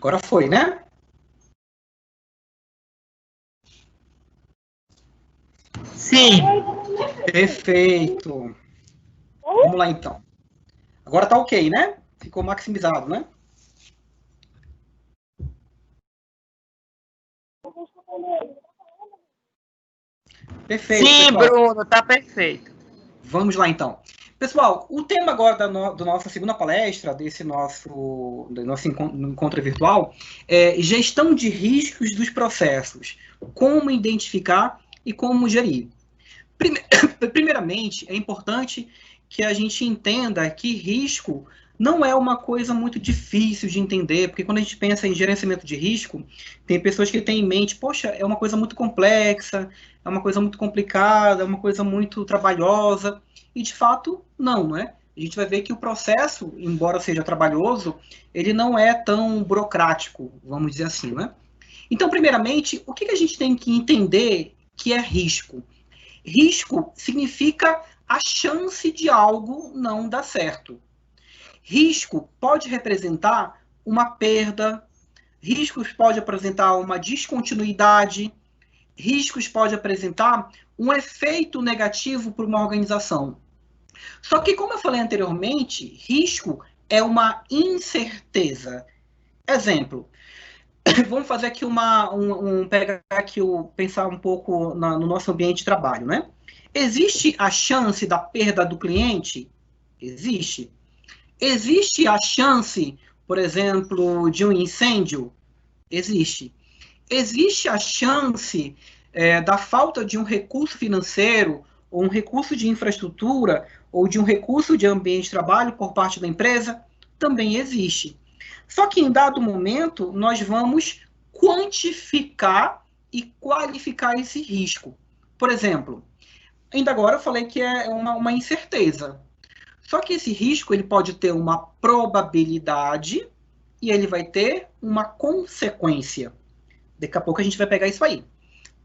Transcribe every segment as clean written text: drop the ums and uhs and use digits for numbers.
Agora foi, né? Sim. Perfeito. Vamos lá, então. Agora tá ok, né? Ficou maximizado, né? Perfeito, Sim, pessoal. Bruno, tá perfeito. Vamos lá, então. Pessoal, o tema agora da nossa segunda palestra, do nosso encontro virtual, é gestão de riscos dos processos. Como identificar e como gerir. Primeiramente, é importante que a gente entenda que risco não é uma coisa muito difícil de entender, porque quando a gente pensa em gerenciamento de risco, tem pessoas que têm em mente, poxa, é uma coisa muito complexa, é uma coisa muito complicada, é uma coisa muito trabalhosa, e de fato, não é? A gente vai ver que o processo, embora seja trabalhoso, ele não é tão burocrático, vamos dizer assim, né? Então, primeiramente, o que a gente tem que entender que é risco? Risco significa a chance de algo não dar certo. Risco pode representar uma perda, riscos pode apresentar uma descontinuidade, riscos pode apresentar um efeito negativo para uma organização. Só que, como eu falei anteriormente, risco é uma incerteza. Exemplo, vamos fazer aqui pegar aqui pensar um pouco no nosso ambiente de trabalho, né? Existe a chance da perda do cliente? Existe. Existe a chance, por exemplo, de um incêndio? Existe. Existe a chance da falta de um recurso financeiro, ou um recurso de infraestrutura, ou de um recurso de ambiente de trabalho por parte da empresa? Também existe. Só que em dado momento, nós vamos quantificar e qualificar esse risco. Por exemplo, ainda agora eu falei que é uma incerteza. Só que esse risco ele pode ter uma probabilidade e ele vai ter uma consequência. Daqui a pouco a gente vai pegar isso aí.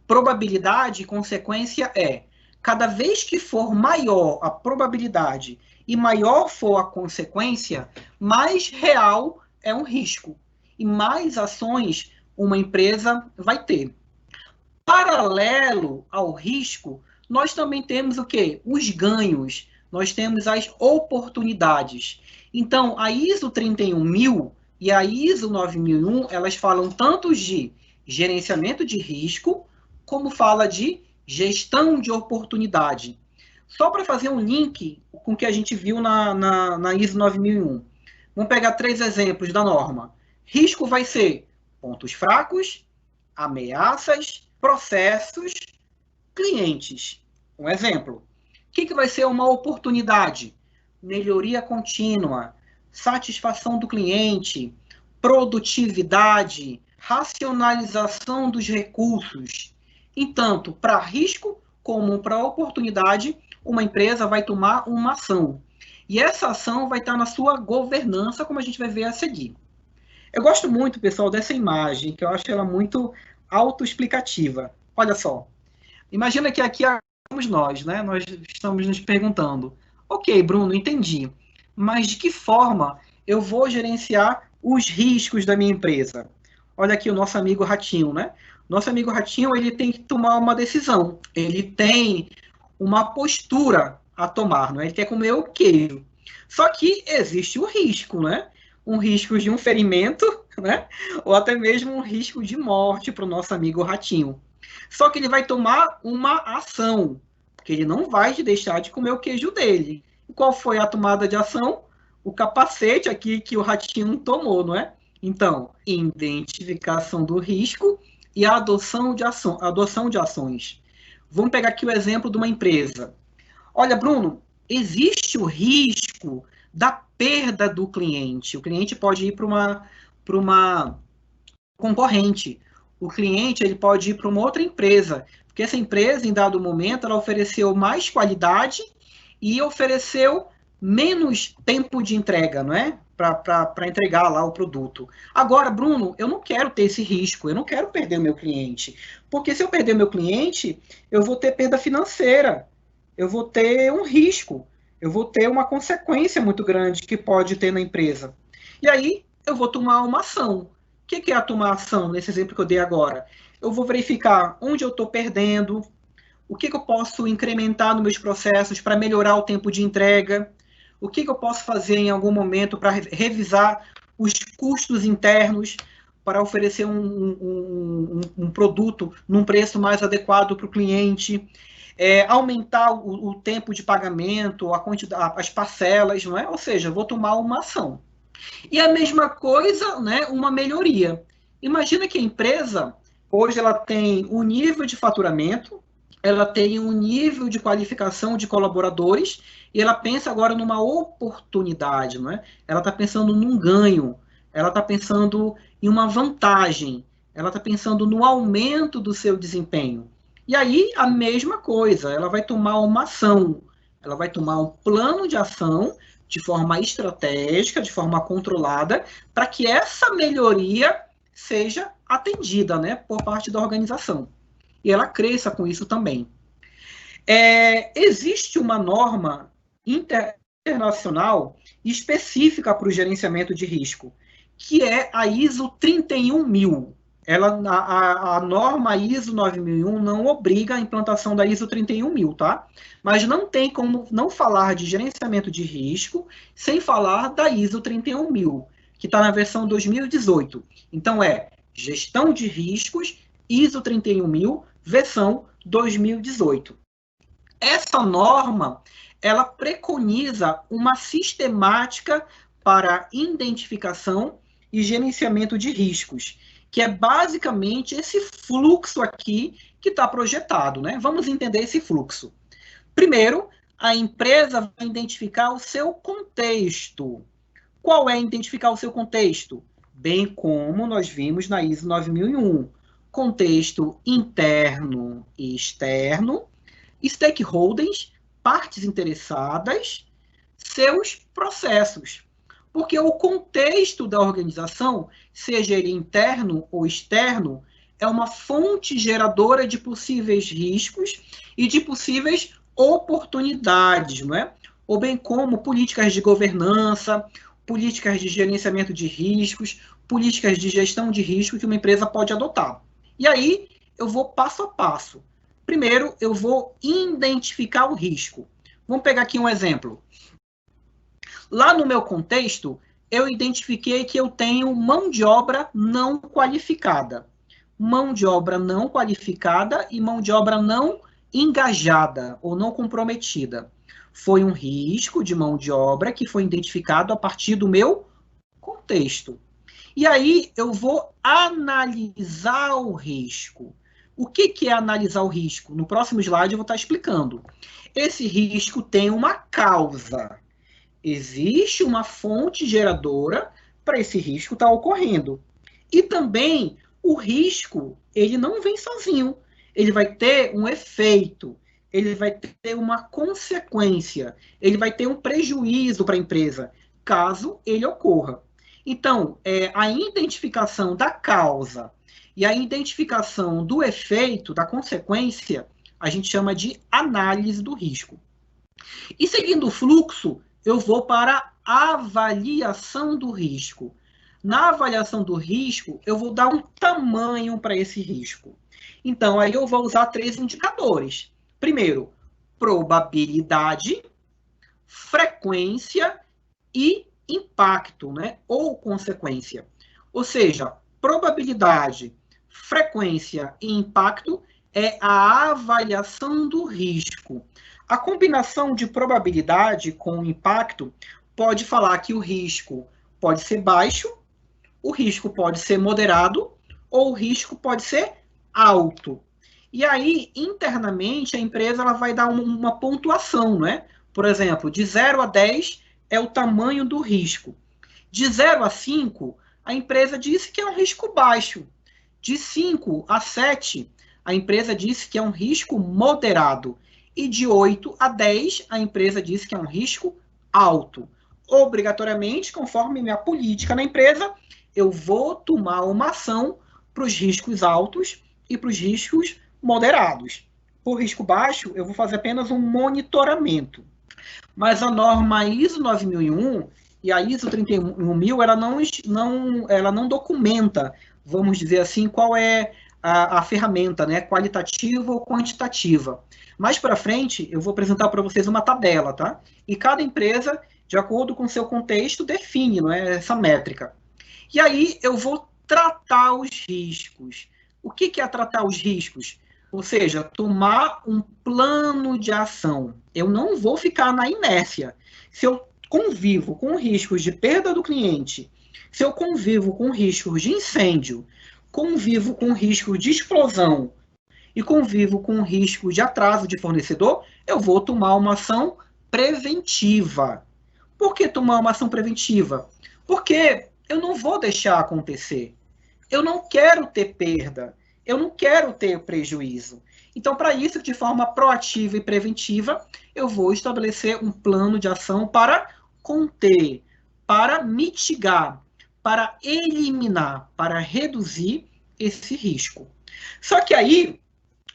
Probabilidade e consequência é cada vez que for maior a probabilidade e maior for a consequência, mais real é um risco e mais ações uma empresa vai ter. Paralelo ao risco, nós também temos o quê? Os ganhos, nós temos as oportunidades. Então, a ISO 31000 e a ISO 9001, elas falam tanto de gerenciamento de risco, como fala de gestão de oportunidade. Só para fazer um link com o que a gente viu na ISO 9001. Vamos pegar 3 exemplos da norma. Risco vai ser pontos fracos, ameaças, processos, clientes. Um exemplo. O que vai ser uma oportunidade? Melhoria contínua, satisfação do cliente, produtividade, racionalização dos recursos. Entanto, para risco como para oportunidade, uma empresa vai tomar uma ação. E essa ação vai estar na sua governança, como a gente vai ver a seguir. Eu gosto muito, pessoal, dessa imagem, que eu acho ela muito autoexplicativa. Olha só. Imagina que aqui somos nós, né? Nós estamos nos perguntando: ok, Bruno, entendi, mas de que forma eu vou gerenciar os riscos da minha empresa? Olha aqui o nosso amigo Ratinho, né? Nosso amigo Ratinho, ele tem que tomar uma decisão. Ele tem uma postura a tomar, não é? Ele quer comer o queijo. Só que existe o risco, né? Um risco de um ferimento, né? Ou até mesmo um risco de morte para o nosso amigo Ratinho. Só que ele vai tomar uma ação, porque ele não vai deixar de comer o queijo dele. E qual foi a tomada de ação? O capacete aqui que o Ratinho tomou, não é? Então, identificação do risco e a adoção de ações. Vamos pegar aqui o exemplo de uma empresa. Olha, Bruno, existe o risco da perda do cliente. O cliente pode ir para uma concorrente. O cliente ele pode ir para uma outra empresa, porque essa empresa, em dado momento, ela ofereceu mais qualidade e ofereceu menos tempo de entrega, não é? Para entregar lá o produto. Agora, Bruno, eu não quero ter esse risco, eu não quero perder o meu cliente. Porque se eu perder o meu cliente, eu vou ter perda financeira, eu vou ter um risco, eu vou ter uma consequência muito grande que pode ter na empresa. E aí eu vou tomar uma ação. que é a tomar ação, nesse exemplo que eu dei agora? Eu vou verificar onde eu estou perdendo, o que eu posso incrementar nos meus processos para melhorar o tempo de entrega, o que eu posso fazer em algum momento para revisar os custos internos, para oferecer um produto num preço mais adequado para o cliente, aumentar o tempo de pagamento, a quantidade, as parcelas, não é? Ou seja, vou tomar uma ação. E a mesma coisa, né, uma melhoria. Imagina que a empresa, hoje ela tem um nível de faturamento, ela tem um nível de qualificação de colaboradores, e ela pensa agora numa oportunidade, não é? Ela está pensando num ganho, ela está pensando em uma vantagem, ela está pensando no aumento do seu desempenho. E aí, a mesma coisa, ela vai tomar uma ação, ela vai tomar um plano de ação de forma estratégica, de forma controlada, para que essa melhoria seja atendida, né, por parte da organização. E ela cresça com isso também. Existe uma norma internacional específica para o gerenciamento de risco, que é a ISO 31000. A norma ISO 9001 não obriga a implantação da ISO 31000, tá? Mas não tem como não falar de gerenciamento de risco sem falar da ISO 31000, que está na versão 2018. Então, gestão de riscos, ISO 31000, versão 2018. Essa norma, ela preconiza uma sistemática para identificação e gerenciamento de riscos, que é basicamente esse fluxo aqui que está projetado, né? Vamos entender esse fluxo. Primeiro, a empresa vai identificar o seu contexto. Qual é identificar o seu contexto? Bem como nós vimos na ISO 9001. Contexto interno e externo, stakeholders, partes interessadas, seus processos. Porque o contexto da organização, seja ele interno ou externo, é uma fonte geradora de possíveis riscos e de possíveis oportunidades, não é? Ou bem como políticas de governança, políticas de gerenciamento de riscos, políticas de gestão de risco que uma empresa pode adotar. E aí, eu vou passo a passo. Primeiro, eu vou identificar o risco. Vamos pegar aqui um exemplo. Lá no meu contexto, eu identifiquei que eu tenho mão de obra não qualificada. Mão de obra não qualificada e mão de obra não engajada ou não comprometida. Foi um risco de mão de obra que foi identificado a partir do meu contexto. E aí eu vou analisar o risco. O que é analisar o risco? No próximo slide eu vou estar explicando. Esse risco tem uma causa. Existe uma fonte geradora para esse risco estar ocorrendo. E também o risco, ele não vem sozinho. Ele vai ter um efeito, ele vai ter uma consequência, ele vai ter um prejuízo para a empresa, caso ele ocorra. Então, a identificação da causa e a identificação do efeito, da consequência, a gente chama de análise do risco. E seguindo o fluxo, eu vou para a avaliação do risco. Na avaliação do risco, eu vou dar um tamanho para esse risco. Então, aí eu vou usar 3 indicadores. Primeiro, probabilidade, frequência e impacto, né? Ou consequência. Ou seja, probabilidade, frequência e impacto é a avaliação do risco. A combinação de probabilidade com impacto pode falar que o risco pode ser baixo, o risco pode ser moderado ou o risco pode ser alto. E aí, internamente, a empresa ela vai dar uma pontuação, né? Por exemplo, de 0 a 10 é o tamanho do risco. De 0 a 5, a empresa disse que é um risco baixo. De 5 a 7, a empresa disse que é um risco moderado. E de 8 a 10, a empresa disse que é um risco alto. Obrigatoriamente, conforme minha política na empresa, eu vou tomar uma ação para os riscos altos e para os riscos moderados. Por risco baixo, eu vou fazer apenas um monitoramento. Mas a norma ISO 9001, E a ISO 31000, ela não documenta, vamos dizer assim, qual é a ferramenta, né, qualitativa ou quantitativa. Mais para frente, eu vou apresentar para vocês uma tabela, tá? E cada empresa, de acordo com o seu contexto, define, não é, essa métrica. E aí eu vou tratar os riscos. O que é tratar os riscos? Ou seja, tomar um plano de ação. Eu não vou ficar na inércia. Se eu convivo com riscos de perda do cliente, se eu convivo com riscos de incêndio, convivo com riscos de explosão e convivo com risco de atraso de fornecedor, eu vou tomar uma ação preventiva. Por que tomar uma ação preventiva? Porque eu não vou deixar acontecer. Eu não quero ter perda. Eu não quero ter prejuízo. Então, para isso, de forma proativa e preventiva, eu vou estabelecer um plano de ação para conter, para mitigar, para eliminar, para reduzir esse risco. Só que aí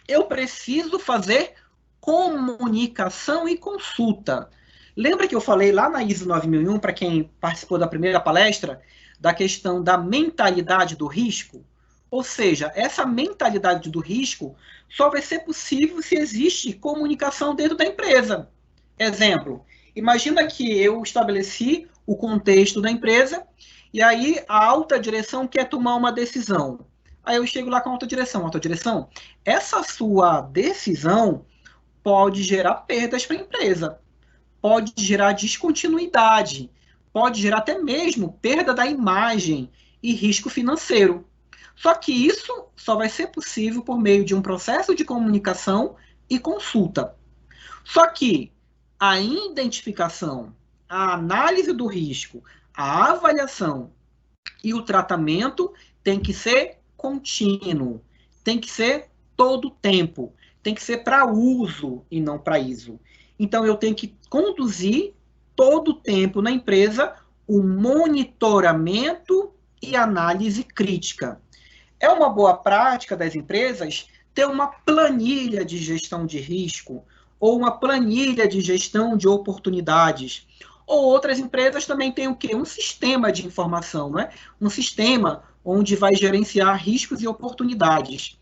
eu preciso fazer comunicação e consulta. Lembra que eu falei lá na ISO 9001, para quem participou da primeira palestra, da questão da mentalidade do risco? Ou seja, essa mentalidade do risco só vai ser possível se existe comunicação dentro da empresa. Exemplo, imagina que eu estabeleci o contexto da empresa e aí a alta direção quer tomar uma decisão. Aí eu chego lá com a alta direção, essa sua decisão pode gerar perdas para a empresa, pode gerar descontinuidade, pode gerar até mesmo perda da imagem e risco financeiro. Só que isso só vai ser possível por meio de um processo de comunicação e consulta. Só que a identificação, a análise do risco, a avaliação e o tratamento tem que ser contínuo, tem que ser todo o tempo, tem que ser para uso e não para ISO. Então, eu tenho que conduzir todo o tempo na empresa o monitoramento e análise crítica. É uma boa prática das empresas ter uma planilha de gestão de risco ou uma planilha de gestão de oportunidades. Ou outras empresas também têm o quê? Um sistema de informação, não é? Um sistema onde vai gerenciar riscos e oportunidades.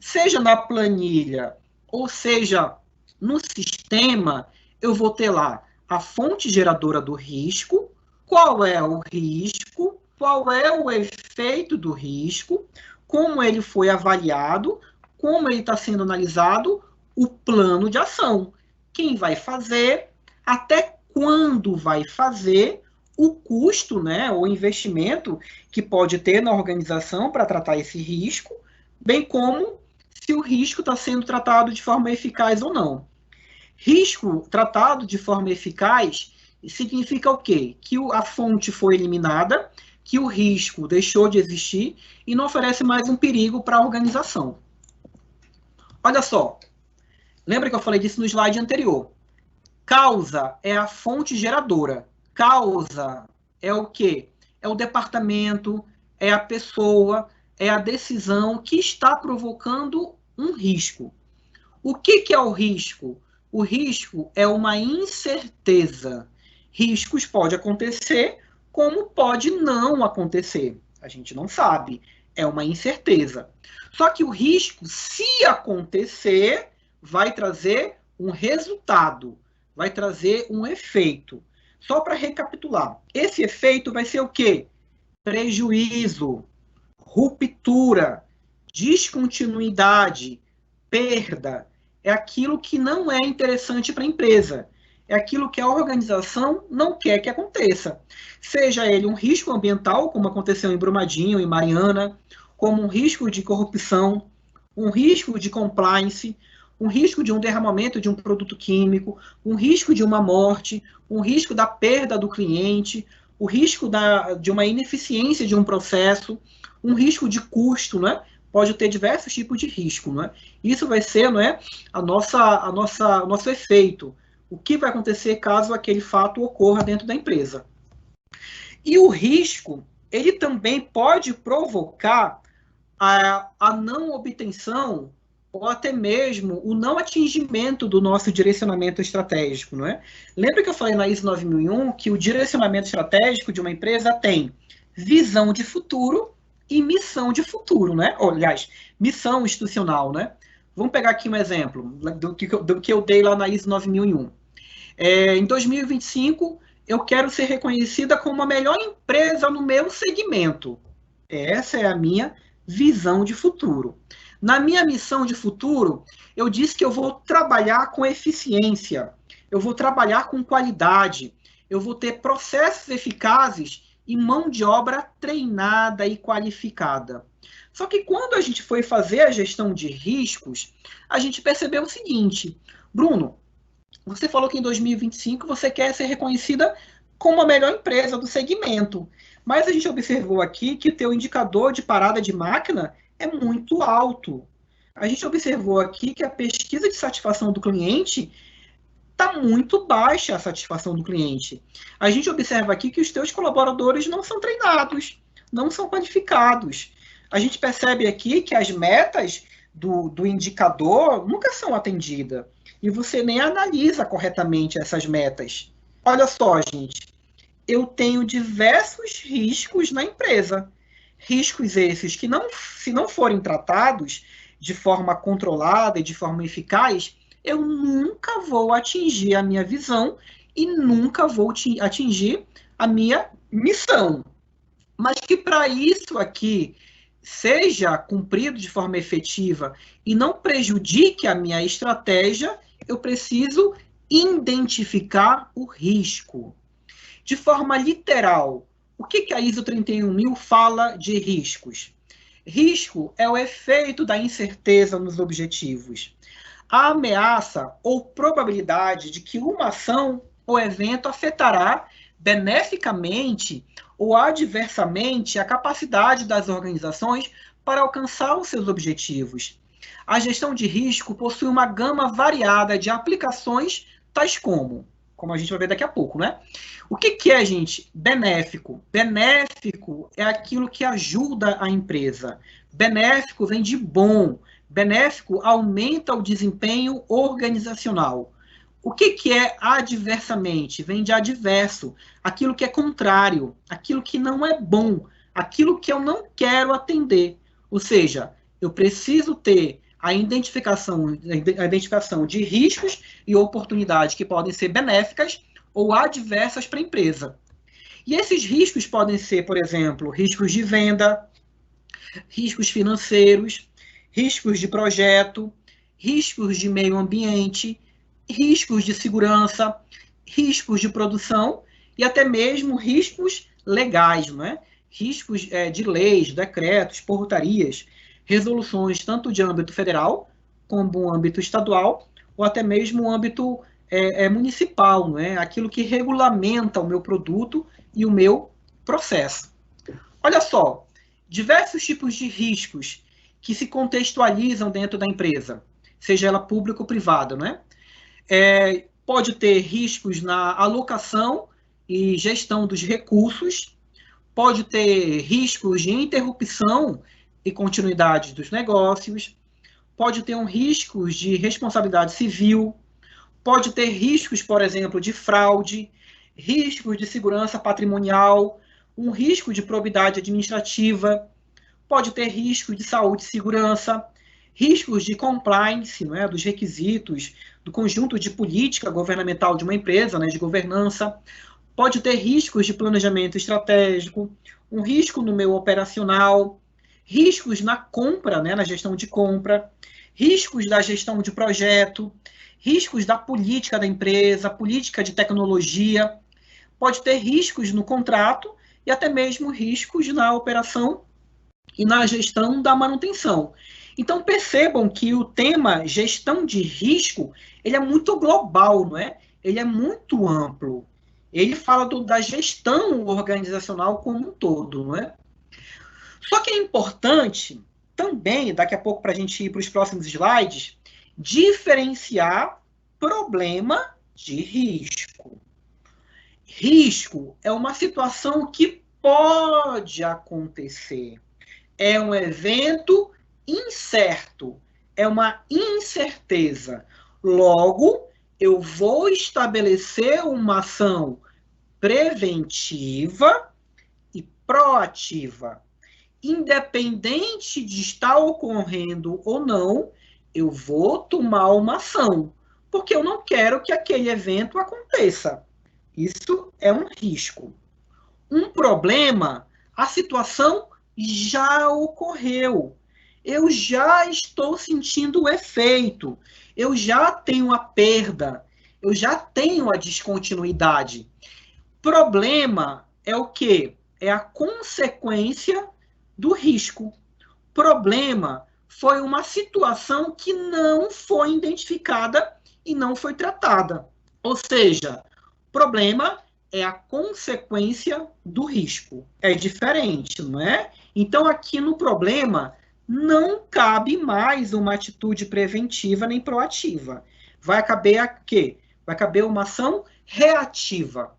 Seja na planilha ou seja no sistema, eu vou ter lá a fonte geradora do risco, qual é o risco, qual é o efeito do risco, como ele foi avaliado, como ele está sendo analisado, o plano de ação. Quem vai fazer, até quando vai fazer, o custo, né, o investimento que pode ter na organização para tratar esse risco, bem como se o risco está sendo tratado de forma eficaz ou não. Risco tratado de forma eficaz significa o quê? Que a fonte foi eliminada, que o risco deixou de existir e não oferece mais um perigo para a organização. Olha só, lembra que eu falei disso no slide anterior? Causa é a fonte geradora. Causa é o quê? É o departamento, é a pessoa, é a decisão que está provocando um risco. O que é o risco? O risco é uma incerteza. Riscos pode acontecer, como pode não acontecer. A gente não sabe. É uma incerteza. Só que o risco, se acontecer, vai trazer um resultado, vai trazer um efeito. Só para recapitular, esse efeito vai ser o quê? Prejuízo, ruptura, descontinuidade, perda. É aquilo que não é interessante para a empresa. É aquilo que a organização não quer que aconteça. Seja ele um risco ambiental, como aconteceu em Brumadinho, em Mariana, como um risco de corrupção, um risco de compliance, um risco de um derramamento de um produto químico, um risco de uma morte, um risco da perda do cliente, o risco de uma ineficiência de um processo, um risco de custo, né? Pode ter diversos tipos de risco, né? Isso vai ser, né, o nosso efeito. O que vai acontecer caso aquele fato ocorra dentro da empresa. E o risco, ele também pode provocar a não obtenção ou até mesmo o não atingimento do nosso direcionamento estratégico, não é? Lembra que eu falei na ISO 9001 que o direcionamento estratégico de uma empresa tem visão de futuro e missão de futuro, né? Ou, aliás, missão institucional, né? Vamos pegar aqui um exemplo do que eu dei lá na ISO 9001. Em 2025, eu quero ser reconhecida como a melhor empresa no meu segmento. Essa é a minha visão de futuro. Na minha missão de futuro, eu disse que eu vou trabalhar com eficiência, eu vou trabalhar com qualidade, eu vou ter processos eficazes e mão de obra treinada e qualificada. Só que quando a gente foi fazer a gestão de riscos, a gente percebeu o seguinte: Bruno, você falou que em 2025 você quer ser reconhecida como a melhor empresa do segmento. Mas a gente observou aqui que o teu indicador de parada de máquina é muito alto. A gente observou aqui que a pesquisa de satisfação do cliente está muito baixa, a satisfação do cliente. A gente observa aqui que os teus colaboradores não são treinados, não são qualificados. A gente percebe aqui que as metas do indicador nunca são atendidas. E você nem analisa corretamente essas metas. Olha só, gente, eu tenho diversos riscos na empresa. Riscos esses que, não, se não forem tratados de forma controlada e de forma eficaz, eu nunca vou atingir a minha visão e nunca vou atingir a minha missão. Mas que para isso aqui seja cumprido de forma efetiva e não prejudique a minha estratégia, eu preciso identificar o risco. De forma literal, o que a ISO 31000 fala de riscos? Risco é o efeito da incerteza nos objetivos. A ameaça ou probabilidade de que uma ação ou evento afetará beneficamente ou adversamente a capacidade das organizações para alcançar os seus objetivos. A gestão de risco possui uma gama variada de aplicações, tais como a gente vai ver daqui a pouco, né? O que é, gente? Benéfico. Benéfico é aquilo que ajuda a empresa. Benéfico vem de bom. Benéfico aumenta o desempenho organizacional. O que é adversamente? Vem de adverso. Aquilo que é contrário, aquilo que não é bom, aquilo que eu não quero atender. Ou seja, eu preciso ter a identificação de riscos e oportunidades que podem ser benéficas ou adversas para a empresa. E esses riscos podem ser, por exemplo, riscos de venda, riscos financeiros, riscos de projeto, riscos de meio ambiente, riscos de segurança, riscos de produção e até mesmo riscos legais, não é? Riscos de leis, decretos, portarias, resoluções tanto de âmbito federal como âmbito estadual ou até mesmo âmbito municipal, não é? Aquilo que regulamenta o meu produto e o meu processo. Olha só, diversos tipos de riscos que se contextualizam dentro da empresa, seja ela pública ou privada, não é? Pode ter riscos na alocação e gestão dos recursos, pode ter riscos de interrupção e continuidade dos negócios, pode ter riscos de responsabilidade civil, pode ter riscos, por exemplo, de fraude, riscos de segurança patrimonial, um risco de probidade administrativa, pode ter risco de saúde e segurança, riscos de compliance, não é, dos requisitos, do conjunto de política governamental de uma empresa, né, de governança, pode ter riscos de planejamento estratégico, um risco no meu operacional, riscos na compra, né, na gestão de compra, riscos da gestão de projeto, riscos da política da empresa, política de tecnologia, pode ter riscos no contrato e até mesmo riscos na operação e na gestão da manutenção. Então percebam que o tema gestão de risco, ele é muito global, não é? Ele é muito amplo. Ele fala da gestão organizacional como um todo, não é? Só que é importante também, daqui a pouco para a gente ir para os próximos slides, diferenciar problema de risco. Risco é uma situação que pode acontecer. É um evento incerto. é uma incerteza. Logo, eu vou estabelecer uma ação preventiva e proativa. Independente de estar ocorrendo ou não, eu vou tomar uma ação, porque eu não quero que aquele evento aconteça. Isso é um risco. Um problema, a situação já ocorreu. Eu já estou sentindo o efeito. Eu já tenho a perda. Eu já tenho a descontinuidade. Problema é o quê? É a consequência do risco. Problema foi uma situação que não foi identificada e não foi tratada. Ou seja, problema é a consequência do risco. É diferente, não é? Então, aqui no problema, não cabe mais uma atitude preventiva nem proativa. Vai caber a quê? Vai caber uma ação reativa.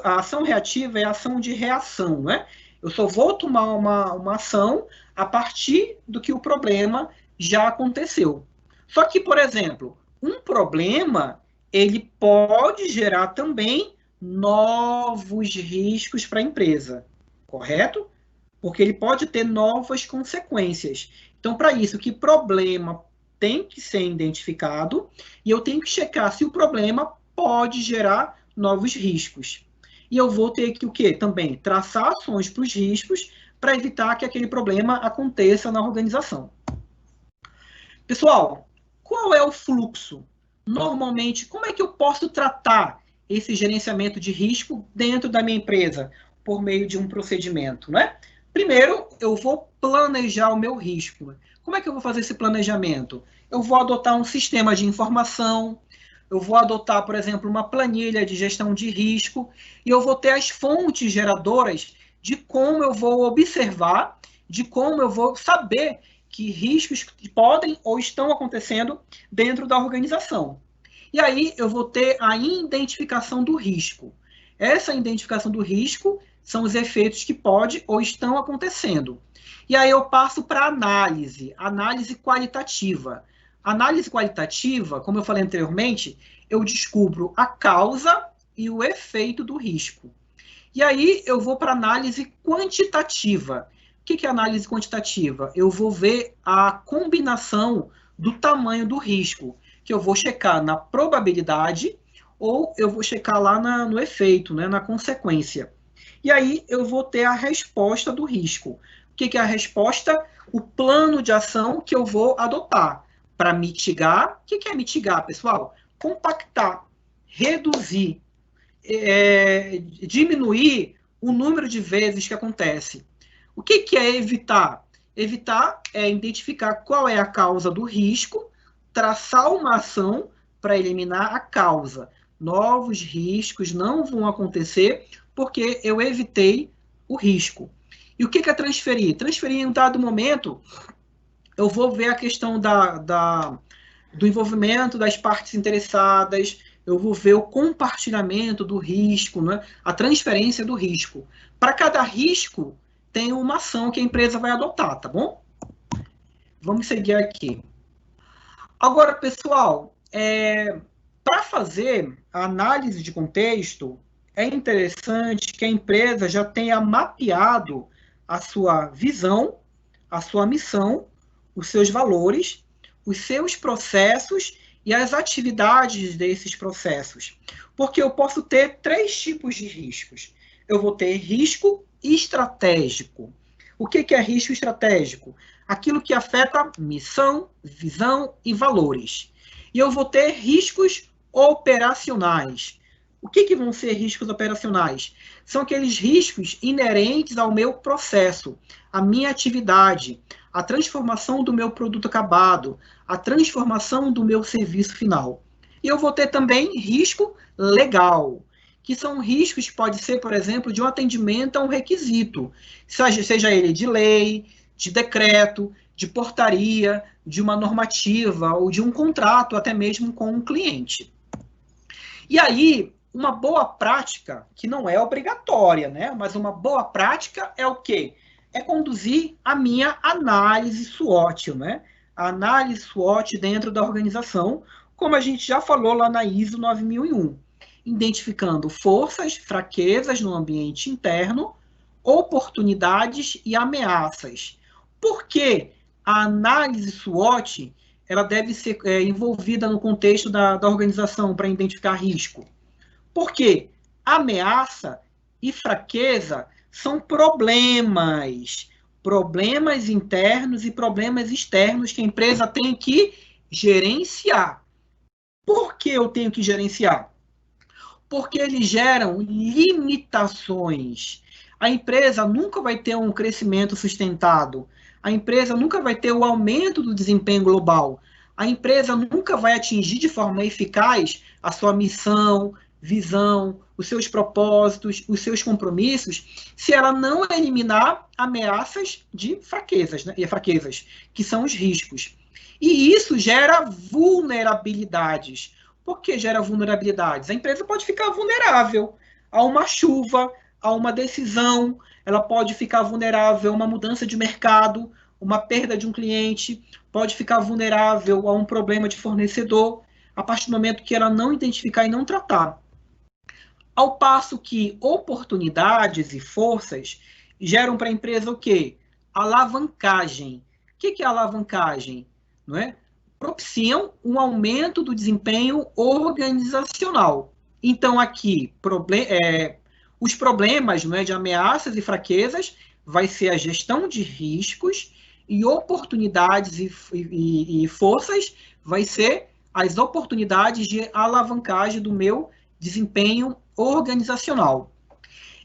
A ação reativa é a ação de reação, não é? Eu só vou tomar uma ação a partir do que o problema já aconteceu. Só que, por exemplo, um problema ele pode gerar também novos riscos para a empresa, correto? Porque ele pode ter novas consequências. Então, para isso, que problema tem que ser identificado e eu tenho que checar se o problema pode gerar novos riscos. E eu vou ter que o quê? Também traçar ações para os riscos para evitar que aquele problema aconteça na organização. Pessoal, qual é o fluxo? Normalmente, como é que eu posso tratar esse gerenciamento de risco dentro da minha empresa por meio de um procedimento, né? Primeiro, eu vou planejar o meu risco. Como é que eu vou fazer esse planejamento? Eu vou adotar um sistema de informação, eu vou adotar, por exemplo, uma planilha de gestão de risco e eu vou ter as fontes geradoras de como eu vou observar, de como eu vou saber que riscos podem ou estão acontecendo dentro da organização. E aí eu vou ter a identificação do risco. Essa identificação do risco são os efeitos que podem ou estão acontecendo. E aí eu passo para análise qualitativa. Análise qualitativa, como eu falei anteriormente, eu descubro a causa e o efeito do risco. E aí eu vou para análise quantitativa. O que é análise quantitativa? Eu vou ver a combinação do tamanho do risco, que eu vou checar na probabilidade ou eu vou checar lá no efeito, né, na consequência. E aí eu vou ter a resposta do risco. O que é a resposta? O plano de ação que eu vou adotar para mitigar. O que é mitigar, pessoal? Compactar, reduzir, diminuir o número de vezes que acontece. O que é evitar? Evitar é identificar qual é a causa do risco, traçar uma ação para eliminar a causa. Novos riscos não vão acontecer porque eu evitei o risco. E o que é transferir? Transferir em um dado momento, eu vou ver a questão do envolvimento das partes interessadas, eu vou ver o compartilhamento do risco, né? A transferência do risco. Para cada risco, tem uma ação que a empresa vai adotar, tá bom? Vamos seguir aqui. Agora, pessoal, para fazer a análise de contexto, é interessante que a empresa já tenha mapeado a sua visão, a sua missão, os seus valores, os seus processos e as atividades desses processos. Porque eu posso ter 3 tipos de riscos. Eu vou ter risco estratégico. O que é risco estratégico? Aquilo que afeta missão, visão e valores. E eu vou ter riscos operacionais. O que vão ser riscos operacionais? São aqueles riscos inerentes ao meu processo, à minha atividade, à transformação do meu produto acabado, à transformação do meu serviço final. E eu vou ter também risco legal, que são riscos que pode ser, por exemplo, de um atendimento a um requisito, seja ele de lei, de decreto, de portaria, de uma normativa ou de um contrato, até mesmo com um cliente. E aí, uma boa prática, que não é obrigatória, né? Mas uma boa prática é o quê? É conduzir a minha análise SWOT, né? a análise SWOT dentro da organização, como a gente já falou lá na ISO 9001, identificando forças, fraquezas no ambiente interno, oportunidades e ameaças. Por que a análise SWOT ela deve ser envolvida no contexto da organização para identificar risco? Porque ameaça e fraqueza são problemas internos e problemas externos que a empresa tem que gerenciar. Por que eu tenho que gerenciar? Porque eles geram limitações. A empresa nunca vai ter um crescimento sustentado. A empresa nunca vai ter o aumento do desempenho global. A empresa nunca vai atingir de forma eficaz a sua missão, visão, os seus propósitos, os seus compromissos, se ela não eliminar ameaças de fraquezas, né? Fraquezas, que são os riscos. E isso gera vulnerabilidades. Por que gera vulnerabilidades? A empresa pode ficar vulnerável a uma chuva, a uma decisão, ela pode ficar vulnerável a uma mudança de mercado, uma perda de um cliente, pode ficar vulnerável a um problema de fornecedor, a partir do momento que ela não identificar e não tratar. Ao passo que oportunidades e forças geram para a empresa o quê? Alavancagem. O que é alavancagem? Não é? Propiciam um aumento do desempenho organizacional. Então, aqui, os problemas, não é, de ameaças e fraquezas vai ser a gestão de riscos, e oportunidades e forças vai ser as oportunidades de alavancagem do meu desempenho organizacional.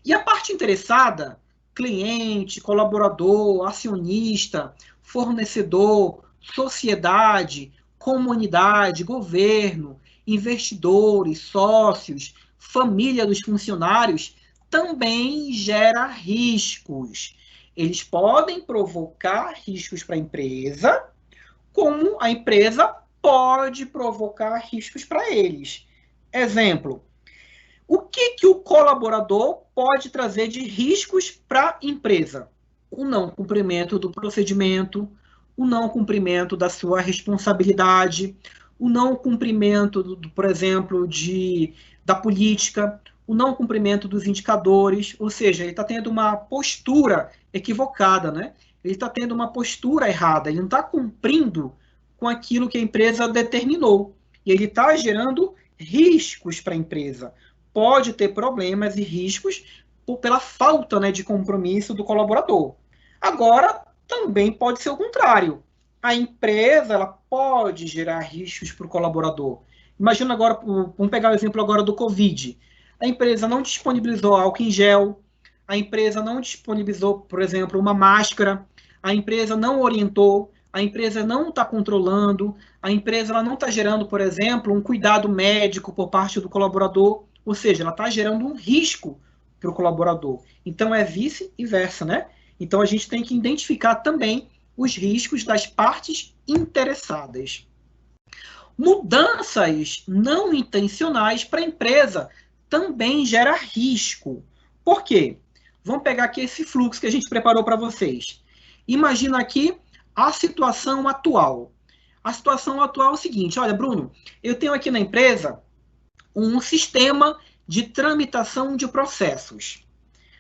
E a parte interessada, cliente, colaborador, acionista, fornecedor, sociedade, comunidade, governo, investidores, sócios, família dos funcionários, também gera riscos. Eles podem provocar riscos para a empresa, como a empresa pode provocar riscos para eles. Exemplo, o que o colaborador pode trazer de riscos para a empresa? O não cumprimento do procedimento, o não cumprimento da sua responsabilidade, o não cumprimento, por exemplo, da política, o não cumprimento dos indicadores, ou seja, ele está tendo uma postura equivocada, né? Ele está tendo uma postura errada, ele não está cumprindo com aquilo que a empresa determinou, e ele está gerando riscos para a empresa. Pode ter problemas e riscos pela falta, né, de compromisso do colaborador. Agora, também pode ser o contrário. A empresa ela pode gerar riscos para o colaborador. Imagina agora, vamos pegar o exemplo agora do Covid. A empresa não disponibilizou álcool em gel, a empresa não disponibilizou, por exemplo, uma máscara, a empresa não orientou, a empresa não está controlando, a empresa ela não está gerando, por exemplo, um cuidado médico por parte do colaborador, ou seja, ela está gerando um risco para o colaborador. Então, é vice-versa, né? Então, a gente tem que identificar também os riscos das partes interessadas. Mudanças não intencionais para a empresa também gera risco. Por quê? Vamos pegar aqui esse fluxo que a gente preparou para vocês. Imagina aqui a situação atual. A situação atual é o seguinte, olha, Bruno, eu tenho aqui na empresa um sistema de tramitação de processos.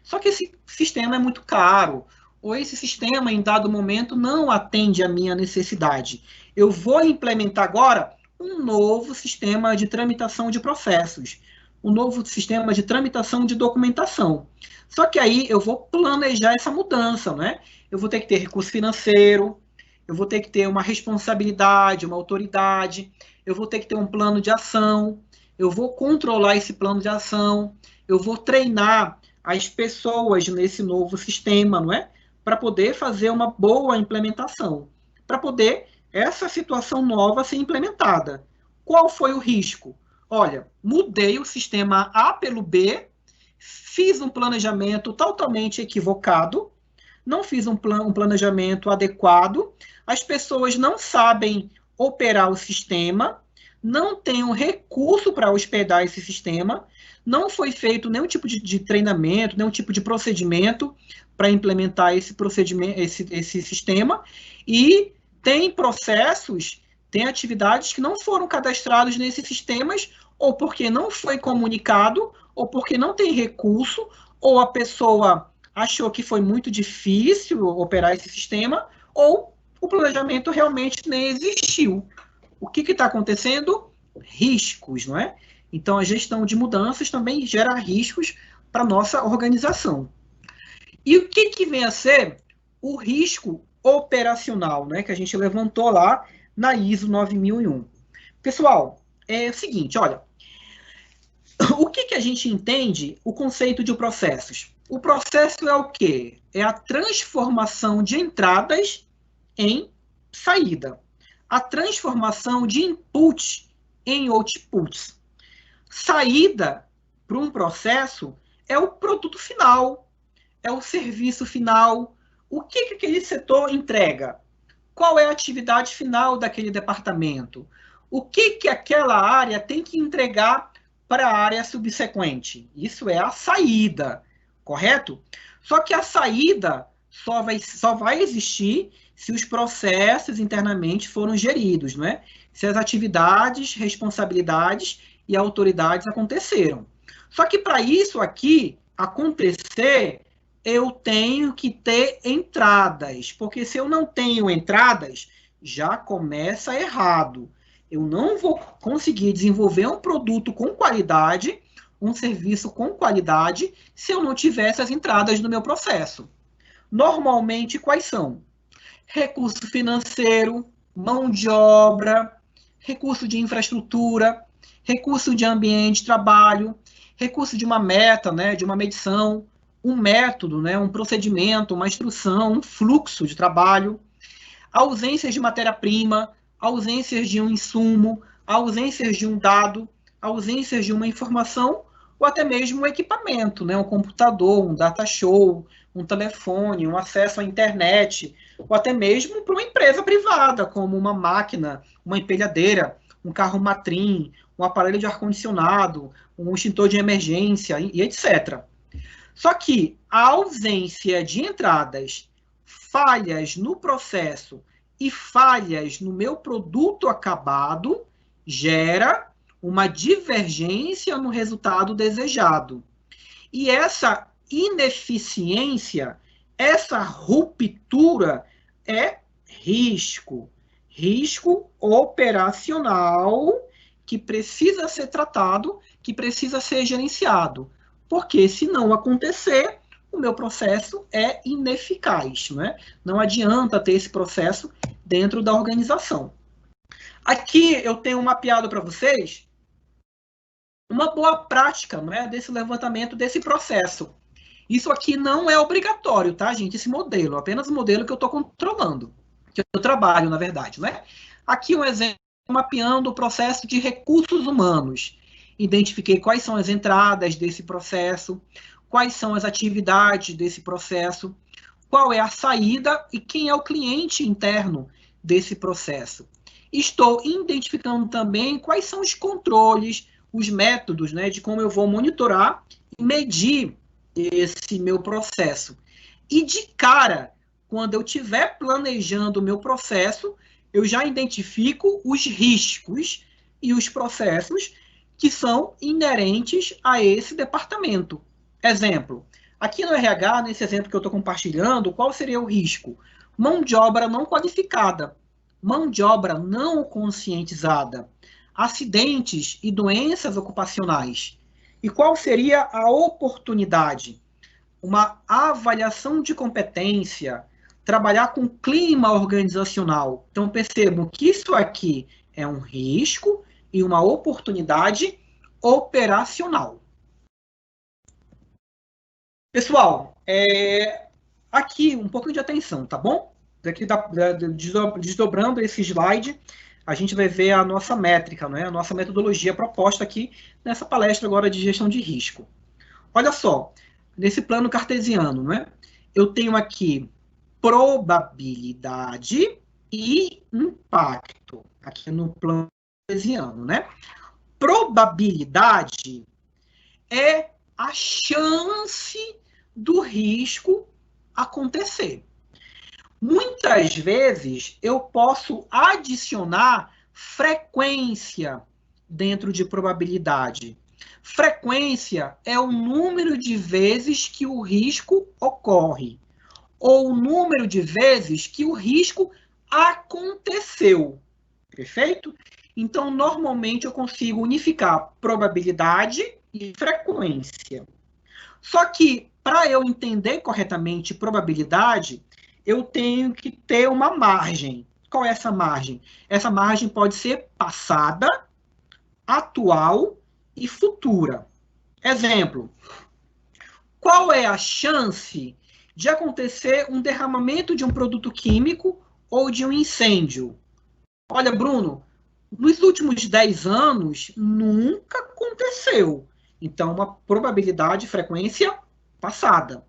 Só que esse sistema é muito caro, ou esse sistema, em dado momento, não atende à minha necessidade. Eu vou implementar agora um novo sistema de tramitação de processos, um novo sistema de tramitação de documentação. Só que aí eu vou planejar essa mudança, né? Eu vou ter que ter recurso financeiro, eu vou ter que ter uma responsabilidade, uma autoridade, eu vou ter que ter um plano de ação, eu vou controlar esse plano de ação, eu vou treinar as pessoas nesse novo sistema, não é? Para poder fazer uma boa implementação, para poder essa situação nova ser implementada. Qual foi o risco? Olha, mudei o sistema A pelo B, fiz um planejamento totalmente equivocado, não fiz um planejamento adequado, as pessoas não sabem operar o sistema, não tem um recurso para hospedar esse sistema, não foi feito nenhum tipo de treinamento, nenhum tipo de procedimento para implementar esse procedimento, esse sistema, e tem processos, tem atividades que não foram cadastrados nesses sistemas, ou porque não foi comunicado, ou porque não tem recurso, ou a pessoa achou que foi muito difícil operar esse sistema, ou o planejamento realmente nem existiu. O que está acontecendo? Riscos, não é? Então, a gestão de mudanças também gera riscos para a nossa organização. E o que vem a ser o risco operacional, né, que a gente levantou lá na ISO 9001? Pessoal, é o seguinte, olha, o que a gente entende o conceito de processos? O processo é o quê? É a transformação de entradas em saída. A transformação de inputs em outputs. Saída para um processo é o produto final, é o serviço final. O que aquele setor entrega? Qual é a atividade final daquele departamento? O que aquela área tem que entregar para a área subsequente? Isso é a saída, correto? Só que a saída só vai existir se os processos internamente foram geridos, não é? Se as atividades, responsabilidades e autoridades aconteceram. Só que para isso aqui acontecer, eu tenho que ter entradas, porque se eu não tenho entradas, já começa errado. Eu não vou conseguir desenvolver um produto com qualidade, um serviço com qualidade, se eu não tiver essas entradas no meu processo. Normalmente, quais são? Recurso financeiro, mão de obra, recurso de infraestrutura, recurso de ambiente de trabalho, recurso de uma meta, né, de uma medição, um método, né, um procedimento, uma instrução, um fluxo de trabalho, ausências de matéria-prima, ausências de um insumo, ausências de um dado, ausências de uma informação, ou até mesmo um equipamento, né, um computador, um data show, um telefone, um acesso à internet, ou até mesmo para uma empresa privada, como uma máquina, uma empilhadeira, um carro Matrim, um aparelho de ar-condicionado, um extintor de emergência, e etc. Só que a ausência de entradas, falhas no processo e falhas no meu produto acabado gera uma divergência no resultado desejado. E essa ineficiência, essa ruptura é risco. Risco operacional que precisa ser tratado, que precisa ser gerenciado. Porque se não acontecer, o meu processo é ineficaz. Né? Não adianta ter esse processo dentro da organização. Aqui eu tenho mapeado para vocês uma boa prática, né, desse levantamento desse processo. Isso aqui não é obrigatório, tá, gente? Esse modelo, apenas o modelo que eu estou controlando, que eu trabalho, na verdade, né? Aqui um exemplo, mapeando o processo de recursos humanos. Identifiquei quais são as entradas desse processo, quais são as atividades desse processo, qual é a saída e quem é o cliente interno desse processo. Estou identificando também quais são os controles, os métodos, né, de como eu vou monitorar e medir esse meu processo. E de cara, quando eu estiver planejando o meu processo, eu já identifico os riscos e os processos que são inerentes a esse departamento. Exemplo, aqui no RH, nesse exemplo que eu estou compartilhando, qual seria o risco? Mão de obra não qualificada, mão de obra não conscientizada, acidentes e doenças ocupacionais. E qual seria a oportunidade? Uma avaliação de competência, trabalhar com clima organizacional. Então, percebam que isso aqui é um risco e uma oportunidade operacional. Pessoal, aqui um pouquinho de atenção, tá bom? Daqui desdobrando esse slide, a gente vai ver a nossa métrica, né? A nossa metodologia proposta aqui nessa palestra agora de gestão de risco. Olha só, nesse plano cartesiano, né? Eu tenho aqui probabilidade e impacto, aqui no plano cartesiano, né? Probabilidade é a chance do risco acontecer. Muitas vezes eu posso adicionar frequência dentro de probabilidade. Frequência é o número de vezes que o risco ocorre, ou o número de vezes que o risco aconteceu. Perfeito? Então, normalmente eu consigo unificar probabilidade e frequência. Só que, para eu entender corretamente probabilidade, eu tenho que ter uma margem. Qual é essa margem? Essa margem pode ser passada, atual e futura. Exemplo, qual é a chance de acontecer um derramamento de um produto químico ou de um incêndio? Olha, Bruno, nos últimos 10 anos nunca aconteceu. Então, uma probabilidade de frequência passada.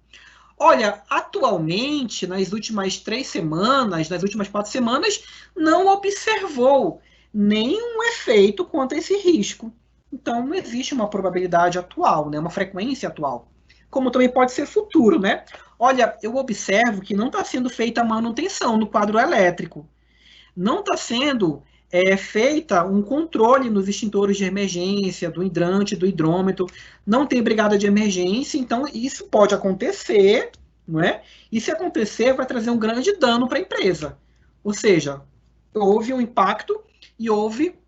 Olha, atualmente, nas últimas 3 semanas, nas últimas 4 semanas, não observou nenhum efeito quanto a esse risco. Então, não existe uma probabilidade atual, né? Uma frequência atual. Como também pode ser futuro, né? Olha, eu observo que não está sendo feita a manutenção no quadro elétrico. Não está sendo feita um controle nos extintores de emergência, do hidrante, do hidrômetro, não tem brigada de emergência, então isso pode acontecer, não é? E se acontecer, vai trazer um grande dano para a empresa. Ou seja, houve um impacto e houve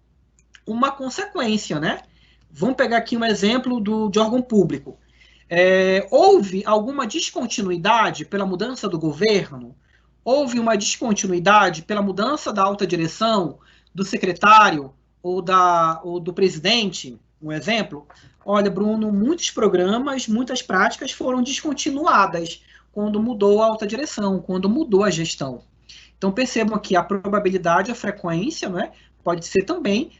uma consequência, né? Vamos pegar aqui um exemplo de órgão público. Houve alguma descontinuidade pela mudança do governo? Houve uma descontinuidade pela mudança da alta direção, do secretário ou do presidente? Um exemplo? Olha, Bruno, muitos programas, muitas práticas foram descontinuadas quando mudou a alta direção, quando mudou a gestão. Então, percebam que a probabilidade, a frequência, né, pode ser também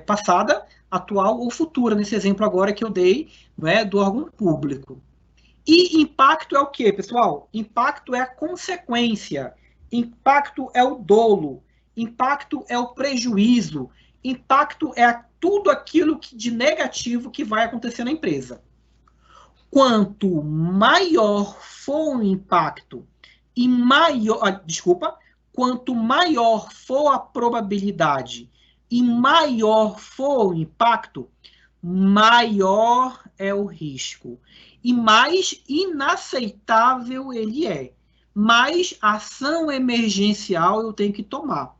passada, atual ou futura, nesse exemplo agora que eu dei, né, do órgão público. E impacto é o quê, pessoal? Impacto é a consequência, impacto é o dolo, impacto é o prejuízo, impacto é tudo aquilo de negativo que vai acontecer na empresa. Quanto maior for o impacto e quanto maior for a probabilidade e maior for o impacto, maior é o risco. E mais inaceitável ele é. Mais ação emergencial eu tenho que tomar.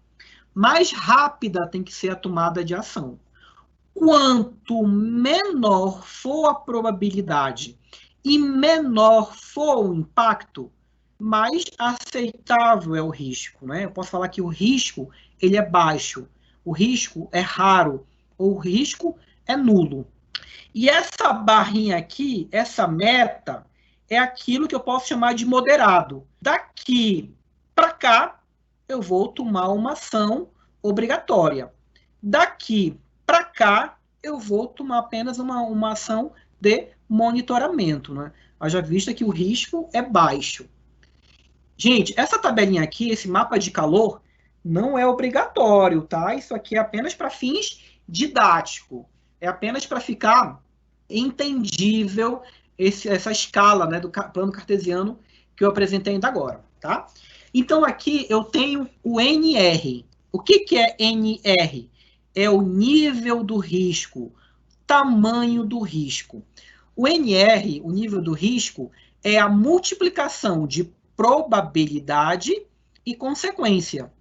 Mais rápida tem que ser a tomada de ação. Quanto menor for a probabilidade e menor for o impacto, mais aceitável é o risco, né? Eu posso falar que o risco ele é baixo, o risco é raro, ou o risco é nulo. E essa barrinha aqui, essa meta, é aquilo que eu posso chamar de moderado. Daqui para cá, eu vou tomar uma ação obrigatória. Daqui para cá, eu vou tomar apenas uma ação de monitoramento, né? Haja vista que o risco é baixo. Gente, essa tabelinha aqui, esse mapa de calor, não é obrigatório, tá? Isso aqui é apenas para fins didáticos. É apenas para ficar entendível essa escala, né, do plano cartesiano que eu apresentei ainda agora, tá? Então, aqui eu tenho o NR. O que é NR? É o nível do risco, tamanho do risco. O NR, o nível do risco, é a multiplicação de probabilidade e consequência.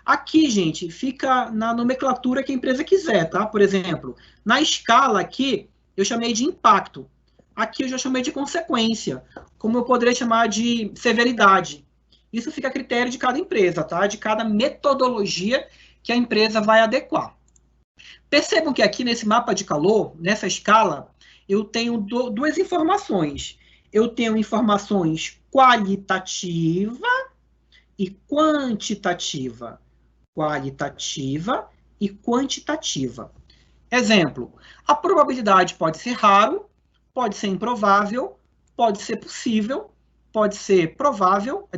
Aqui, gente, fica na nomenclatura que a empresa quiser, tá? Por exemplo, na escala aqui, eu chamei de impacto. Aqui eu já chamei de consequência, como eu poderia chamar de severidade. Isso fica a critério de cada empresa, tá? De cada metodologia que a empresa vai adequar. Percebam que aqui nesse mapa de calor, nessa escala, eu tenho duas informações. Eu tenho informações qualitativa e quantitativa. Qualitativa e quantitativa. Exemplo, a probabilidade pode ser raro, pode ser improvável, pode ser possível, pode ser provável,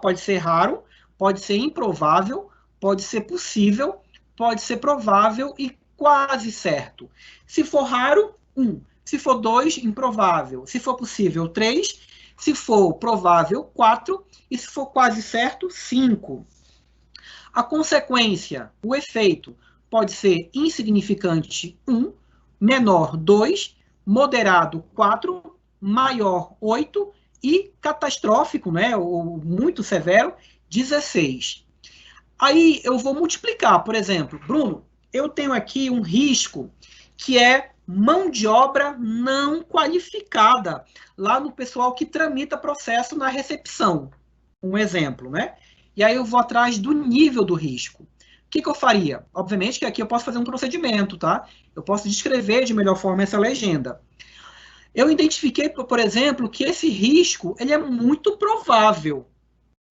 pode ser raro, pode ser improvável, pode ser possível, pode ser provável e quase certo. Se for raro, 1. Se for 2, improvável. Se for possível, 3. Se for provável, 4. E se for quase certo, 5. A consequência, o efeito, pode ser insignificante, 1, menor, 2, moderado, 4, maior, 8 e catastrófico, né, ou muito severo, 16. Aí eu vou multiplicar, por exemplo, Bruno, eu tenho aqui um risco que é mão de obra não qualificada, lá no pessoal que tramita processo na recepção. Um exemplo, né? E aí eu vou atrás do nível do risco. O que eu faria? Obviamente que aqui eu posso fazer um procedimento, tá? Eu posso descrever de melhor forma essa legenda. Eu identifiquei, por exemplo, que esse risco ele é muito provável,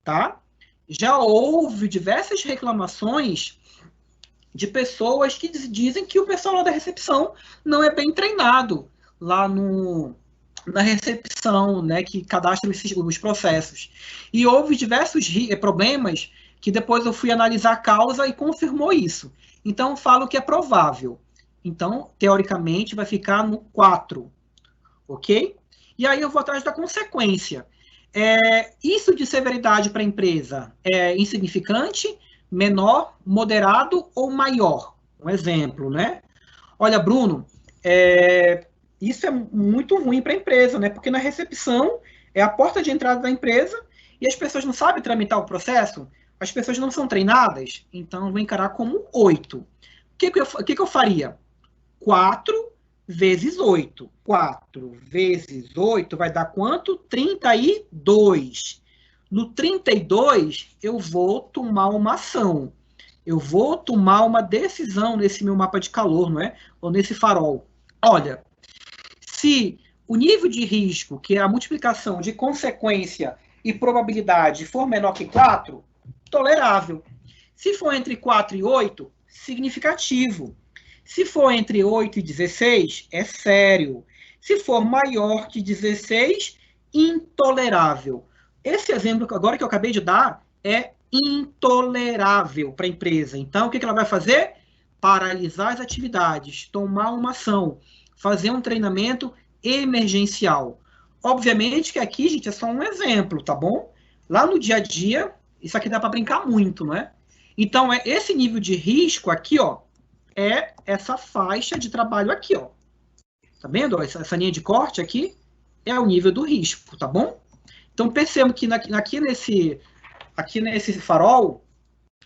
tá? Já houve diversas reclamações de pessoas que dizem que o pessoal lá da recepção não é bem treinado lá na recepção, né, que cadastra os processos. E houve diversos problemas que depois eu fui analisar a causa e confirmou isso. Então, falo que é provável. Então, teoricamente, vai ficar no 4, ok? E aí eu vou atrás da consequência. Isso de severidade para a empresa é insignificante, menor, moderado ou maior? Um exemplo, né? Olha, Bruno, isso é muito ruim para a empresa, né? Porque na recepção é a porta de entrada da empresa e as pessoas não sabem tramitar o processo, as pessoas não são treinadas, então eu vou encarar como 8. O que eu faria? 4 vezes 8. 4 vezes 8 vai dar quanto? 32. No 32, eu vou tomar uma ação. Eu vou tomar uma decisão nesse meu mapa de calor, não é? Ou nesse farol. Olha, se o nível de risco, que é a multiplicação de consequência e probabilidade, for menor que 4, tolerável. Se for entre 4 e 8, significativo. Se for entre 8 e 16, é sério. Se for maior que 16, intolerável. Esse exemplo agora que eu acabei de dar é intolerável para a empresa. Então, o que ela vai fazer? Paralisar as atividades, tomar uma ação, fazer um treinamento emergencial. Obviamente que aqui, gente, é só um exemplo, tá bom? Lá no dia a dia, isso aqui dá para brincar muito, né? Então, esse nível de risco aqui, ó, é essa faixa de trabalho aqui, ó. Tá vendo? Essa linha de corte aqui é o nível do risco, tá bom? Então, percebo que aqui nesse farol,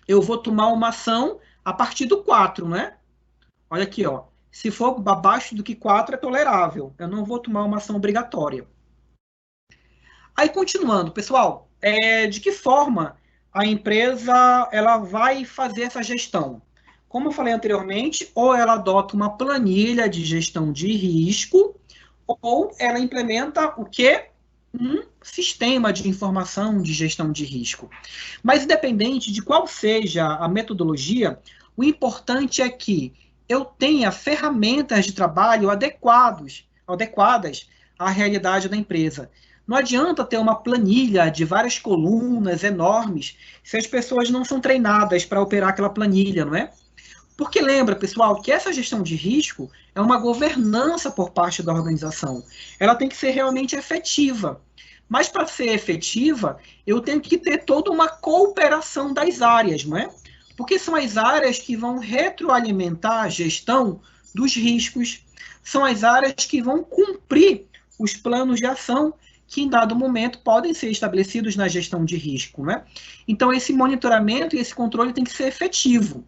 eu vou tomar uma ação a partir do 4, né? Olha aqui, ó. Se for abaixo do que 4, é tolerável. Eu não vou tomar uma ação obrigatória. Aí, continuando, pessoal, de que forma a empresa ela vai fazer essa gestão? Como eu falei anteriormente, ou ela adota uma planilha de gestão de risco, ou ela implementa o quê? Um sistema de informação de gestão de risco. Mas independente de qual seja a metodologia, o importante é que eu tenha ferramentas de trabalho adequadas à realidade da empresa. Não adianta ter uma planilha de várias colunas enormes se as pessoas não são treinadas para operar aquela planilha, não é? Porque lembra, pessoal, que essa gestão de risco é uma governança por parte da organização. Ela tem que ser realmente efetiva. Mas para ser efetiva, eu tenho que ter toda uma cooperação das áreas, não é? Porque são as áreas que vão retroalimentar a gestão dos riscos, são as áreas que vão cumprir os planos de ação que em dado momento podem ser estabelecidos na gestão de risco, né? Então esse monitoramento e esse controle tem que ser efetivo.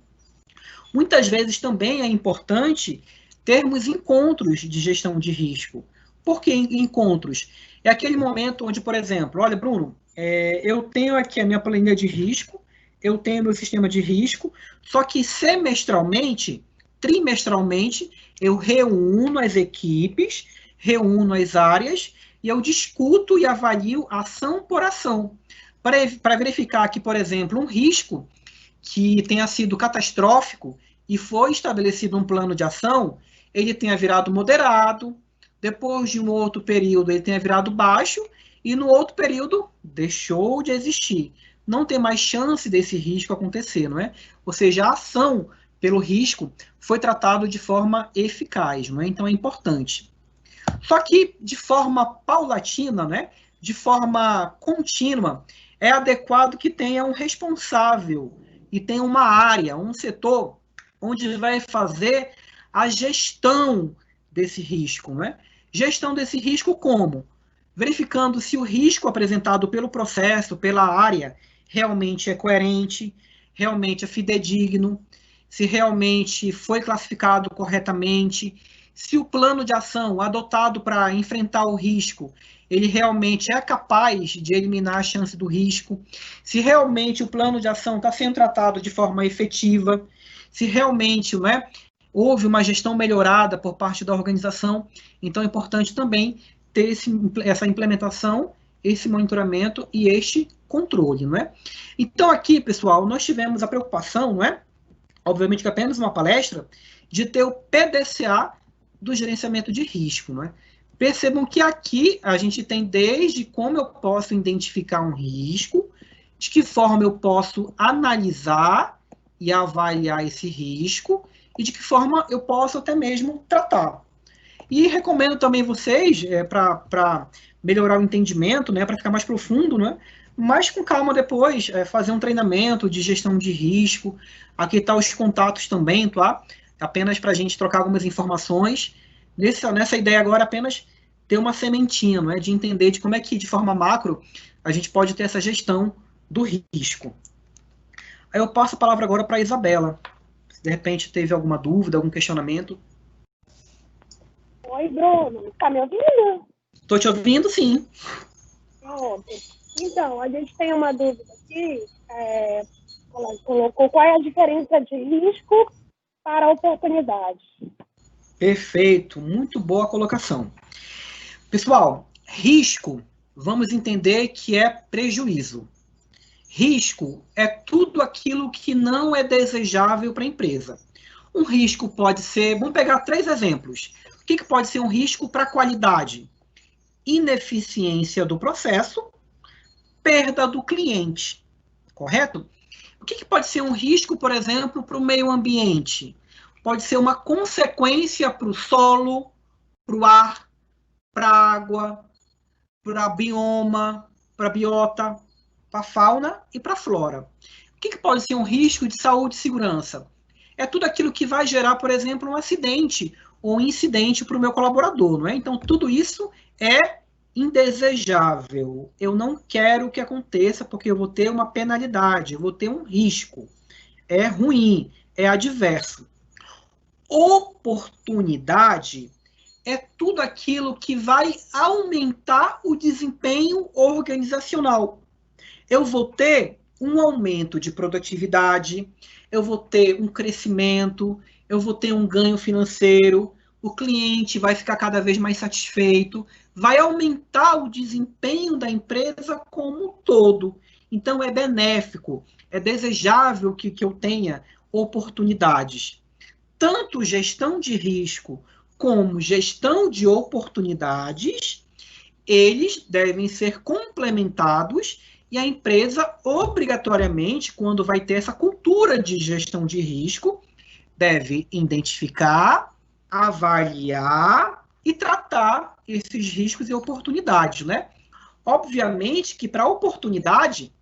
Muitas vezes também é importante termos encontros de gestão de risco. Por que encontros? É aquele momento onde, por exemplo, olha, Bruno, eu tenho aqui a minha planilha de risco, eu tenho meu sistema de risco, só que semestralmente, trimestralmente, eu reúno as equipes, reúno as áreas e eu discuto e avalio ação por ação, para verificar que, por exemplo, um risco que tenha sido catastrófico e foi estabelecido um plano de ação, ele tenha virado moderado, depois de um outro período ele tenha virado baixo, e no outro período deixou de existir. Não tem mais chance desse risco acontecer, não é? Ou seja, a ação pelo risco foi tratada de forma eficaz, não é? Então é importante. Só que de forma paulatina, né? de forma contínua, é adequado que tenha um responsável e tenha uma área, um setor, onde vai fazer a gestão desse risco, né? Gestão desse risco como? Verificando se o risco apresentado pelo processo, pela área, realmente é coerente, realmente é fidedigno, se realmente foi classificado corretamente, se o plano de ação adotado para enfrentar o risco, ele realmente é capaz de eliminar a chance do risco, se realmente o plano de ação está sendo tratado de forma efetiva, se realmente, não é, houve uma gestão melhorada por parte da organização. Então é importante também ter essa implementação, esse monitoramento e este controle, não é? Então aqui, pessoal, nós tivemos a preocupação, não é? Obviamente que apenas uma palestra, de ter o PDCA do gerenciamento de risco, não é? Percebam que aqui a gente tem desde como eu posso identificar um risco, de que forma eu posso analisar e avaliar esse risco, e de que forma eu posso até mesmo tratar. E recomendo também vocês, para melhorar o entendimento, né, para ficar mais profundo, né, mas com calma depois, fazer um treinamento de gestão de risco. Aqui estão os contatos também, tá? Apenas para a gente trocar algumas informações. Nessa ideia agora, apenas ter uma sementinha, não é? De entender de como é que, de forma macro, a gente pode ter essa gestão do risco. Aí eu passo a palavra agora para a Isabela. Se de repente teve alguma dúvida, algum questionamento. Oi, Bruno. Tá me ouvindo? Estou te ouvindo, sim. Pronto. Então, a gente tem uma dúvida aqui. Ela colocou qual é a diferença de risco para oportunidade. Perfeito, muito boa colocação. Pessoal, risco, vamos entender que é prejuízo. Risco é tudo aquilo que não é desejável para a empresa. Um risco pode ser, vamos pegar 3 exemplos. O que pode ser um risco para a qualidade? Ineficiência do processo, perda do cliente, correto? O que pode ser um risco, por exemplo, para o meio ambiente? Pode ser uma consequência para o solo, para o ar, para a água, para bioma, para biota, para a fauna e para a flora. O que pode ser um risco de saúde e segurança? É tudo aquilo que vai gerar, por exemplo, um acidente ou um incidente para o meu colaborador, não é? Então, tudo isso é indesejável. Eu não quero que aconteça porque eu vou ter uma penalidade, eu vou ter um risco. É ruim, é adverso. Oportunidade é tudo aquilo que vai aumentar o desempenho organizacional. Eu vou ter um aumento de produtividade, eu vou ter um crescimento, eu vou ter um ganho financeiro, o cliente vai ficar cada vez mais satisfeito, vai aumentar o desempenho da empresa como um todo. Então, é benéfico, é desejável que eu tenha oportunidades. Tanto gestão de risco como gestão de oportunidades, eles devem ser complementados e a empresa, obrigatoriamente, quando vai ter essa cultura de gestão de risco, deve identificar, avaliar e tratar esses riscos e oportunidades, né? Obviamente que para a oportunidade,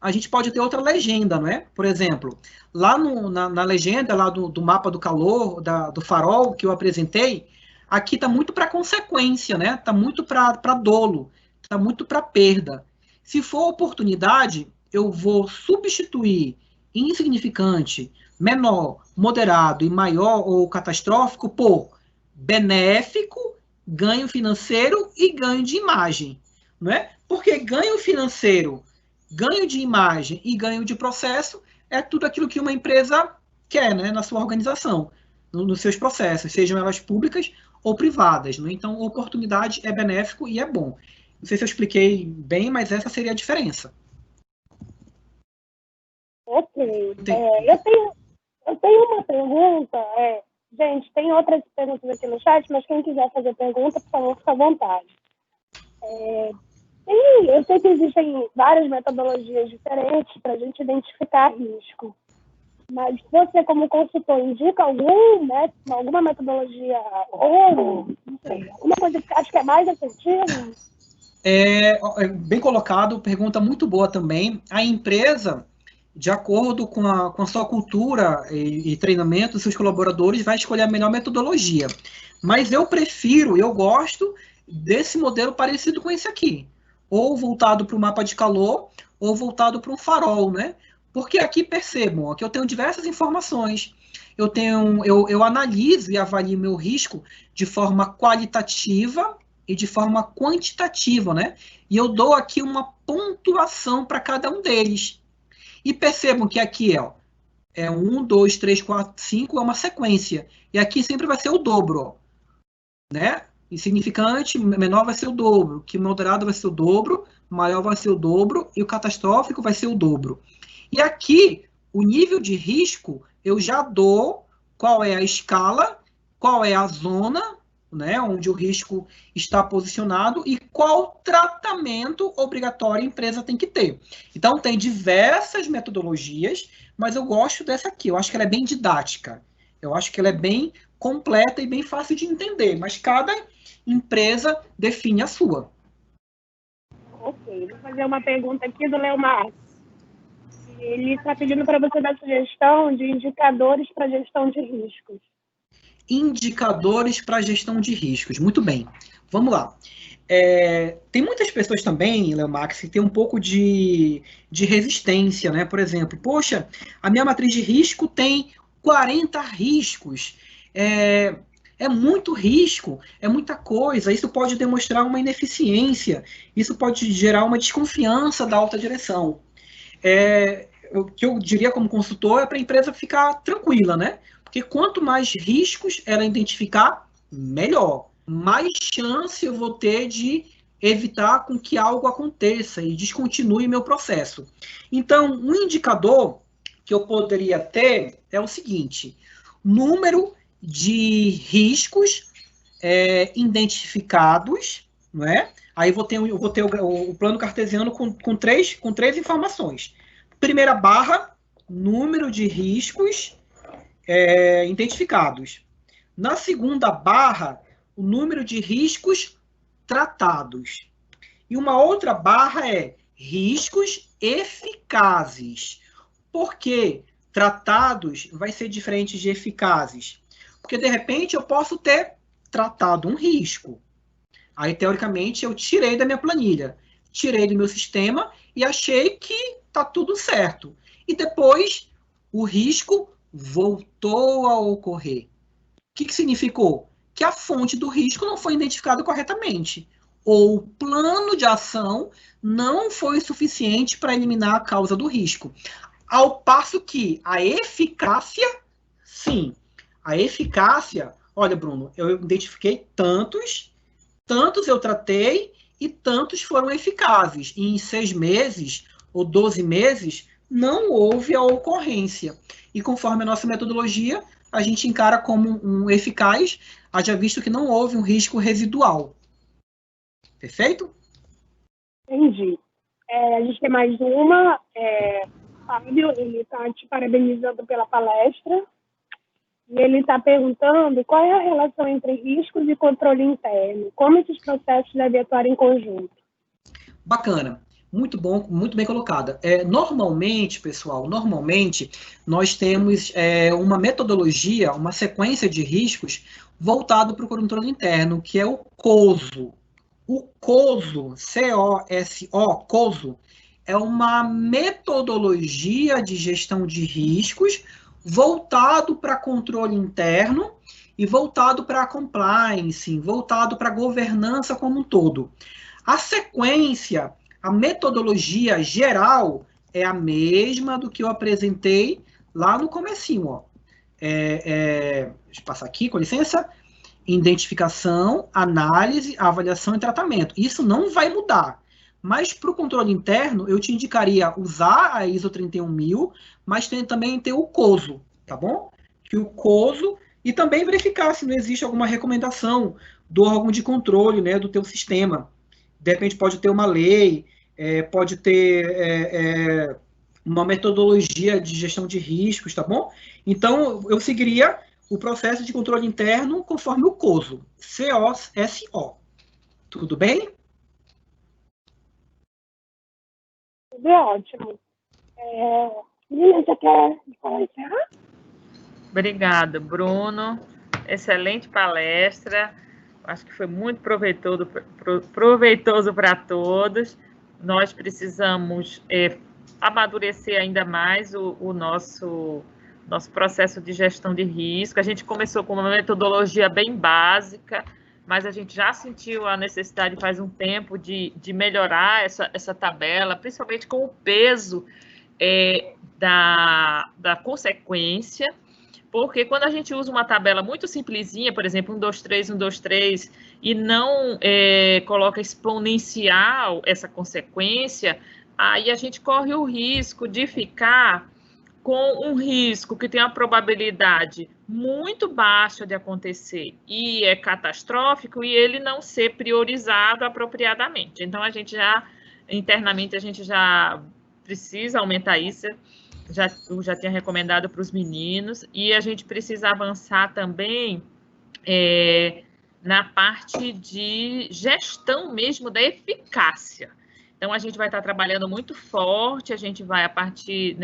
a gente pode ter outra legenda, não é? Por exemplo, lá na legenda lá do mapa do calor, do farol que eu apresentei, aqui está muito para consequência, né? Está muito para dolo, está muito para perda. Se for oportunidade, eu vou substituir insignificante, menor, moderado e maior ou catastrófico por benéfico, ganho financeiro e ganho de imagem, não é? Porque ganho financeiro, ganho de imagem e ganho de processo é tudo aquilo que uma empresa quer, né, na sua organização, nos seus processos, sejam elas públicas ou privadas. Né? Então, oportunidade é benéfico e é bom. Não sei se eu expliquei bem, mas essa seria a diferença. Ok. Eu tenho uma pergunta. Gente, tem outras perguntas aqui no chat, mas quem quiser fazer pergunta, por favor, fique à vontade. Eu sei que existem várias metodologias diferentes para a gente identificar risco. Mas você, como consultor, indica alguma metodologia ou não sei, alguma coisa que você acha que é mais efetiva? Bem colocado, pergunta muito boa também. A empresa, de acordo com a sua cultura e treinamento dos seus colaboradores, vai escolher a melhor metodologia. Mas eu gosto desse modelo parecido com esse aqui. Ou voltado para o mapa de calor, ou voltado para um farol, né? Porque aqui percebam, aqui eu tenho diversas informações. Eu analiso e avalio meu risco de forma qualitativa e de forma quantitativa, né? E eu dou aqui uma pontuação para cada um deles. E percebam que aqui é 1, 2, 3, 4, 5, é uma sequência. E aqui sempre vai ser o dobro, ó, né? Insignificante, menor vai ser o dobro. Que moderado vai ser o dobro, maior vai ser o dobro, e o catastrófico vai ser o dobro. E aqui, o nível de risco, eu já dou qual é a escala, qual é a zona, né, onde o risco está posicionado e qual tratamento obrigatório a empresa tem que ter. Então, tem diversas metodologias, mas eu gosto dessa aqui. Eu acho que ela é bem didática. Eu acho que ela é bem completa e bem fácil de entender, mas cada empresa define a sua. Ok, vou fazer uma pergunta aqui do Leomar. Ele está pedindo para você dar sugestão de indicadores para gestão de riscos. Indicadores para gestão de riscos. Muito bem. Vamos lá. Tem muitas pessoas também, Leomax, que tem um pouco de resistência, né? Por exemplo, poxa, a minha matriz de risco tem 40 riscos. É muito risco, é muita coisa. Isso pode demonstrar uma ineficiência, isso pode gerar uma desconfiança da alta direção. O que eu diria como consultor é para a empresa ficar tranquila, né? Porque quanto mais riscos ela identificar, melhor. Mais chance eu vou ter de evitar com que algo aconteça e descontinue meu processo. Então, um indicador que eu poderia ter é o seguinte: número de riscos identificados, não é? Aí eu vou ter o plano cartesiano com três informações. Primeira barra, número de riscos identificados. Na segunda barra, o número de riscos tratados. E uma outra barra é riscos eficazes. Por que tratados vai ser diferente de eficazes? Porque, de repente, eu posso ter tratado um risco. Aí, teoricamente, eu tirei da minha planilha, tirei do meu sistema e achei que está tudo certo. E depois, o risco voltou a ocorrer. O que significou? Que a fonte do risco não foi identificada corretamente. Ou o plano de ação não foi suficiente para eliminar a causa do risco. Ao passo que a eficácia, sim. A eficácia, olha, Bruno, eu identifiquei tantos eu tratei e tantos foram eficazes. E em 6 meses ou 12 meses, não houve a ocorrência. E conforme a nossa metodologia, a gente encara como um eficaz, haja visto que não houve um risco residual. Perfeito? Entendi. A gente tem mais uma. Fábio, ele está te parabenizando pela palestra. E ele está perguntando qual é a relação entre riscos e controle interno. Como esses processos devem atuar em conjunto? Bacana. Muito bom, muito bem colocada. Normalmente, pessoal, nós temos uma metodologia, uma sequência de riscos voltado para o controle interno, que é o COSO. O COSO, C-O-S-O, COSO, é uma metodologia de gestão de riscos voltado para controle interno e voltado para compliance, voltado para governança como um todo. A sequência, a metodologia geral é a mesma do que eu apresentei lá no comecinho, ó. Deixa eu passar aqui, com licença. Identificação, análise, avaliação e tratamento. Isso não vai mudar. Mas para o controle interno, eu te indicaria usar a ISO 31000, mas também ter o COSO, tá bom? Que o COSO, e também verificar se não existe alguma recomendação do órgão de controle, né, do teu sistema. De repente pode ter uma lei, pode ter uma metodologia de gestão de riscos, tá bom? Então, eu seguiria o processo de controle interno conforme o COSO, C-O-S-O. Tudo bem? tudo ótimo. Lilian, você quer encerrar? Obrigada, Bruno. Excelente palestra. Acho que foi muito proveitoso para todos. Nós precisamos amadurecer ainda mais o nosso processo de gestão de risco. A gente começou com uma metodologia bem básica, mas a gente já sentiu a necessidade faz um tempo de melhorar essa tabela, principalmente com o peso da consequência, porque quando a gente usa uma tabela muito simplesinha, por exemplo, 1, 2, 3, 1, 2, 3, e não coloca exponencial essa consequência, aí a gente corre o risco de ficar com um risco que tem uma probabilidade muito baixa de acontecer e é catastrófico e ele não ser priorizado apropriadamente. Então, internamente, a gente já precisa aumentar isso, eu já tinha recomendado para os meninos, e a gente precisa avançar também na parte de gestão mesmo da eficácia. Então, a gente vai estar trabalhando muito forte, a gente vai, a partir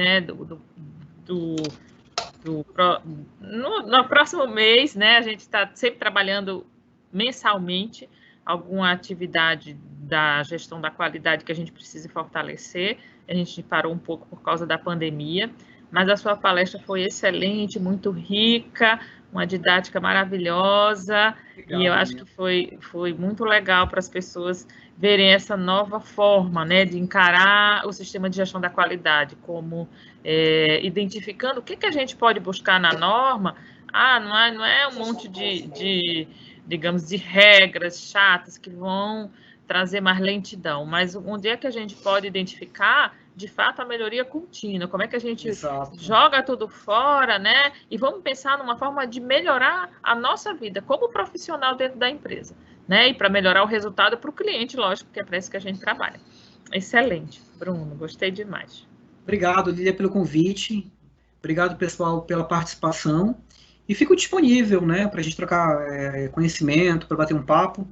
no próximo mês, né, a gente está sempre trabalhando mensalmente alguma atividade da gestão da qualidade que a gente precisa fortalecer. A gente parou um pouco por causa da pandemia, mas a sua palestra foi excelente, muito rica, uma didática maravilhosa. Obrigado, e eu acho que foi muito legal para as pessoas verem essa nova forma, né, de encarar o sistema de gestão da qualidade, como identificando o que a gente pode buscar na norma. Não é um monte digamos, de regras chatas que vão trazer mais lentidão, mas onde é que a gente pode identificar, de fato, a melhoria contínua, como é que a gente joga tudo fora, né, e vamos pensar numa forma de melhorar a nossa vida como profissional dentro da empresa, né, e para melhorar o resultado para o cliente, lógico, que é para isso que a gente trabalha. Excelente, Bruno, gostei demais. Obrigado, Lília, pelo convite, obrigado, pessoal, pela participação, e fico disponível, né, para a gente trocar conhecimento, para bater um papo.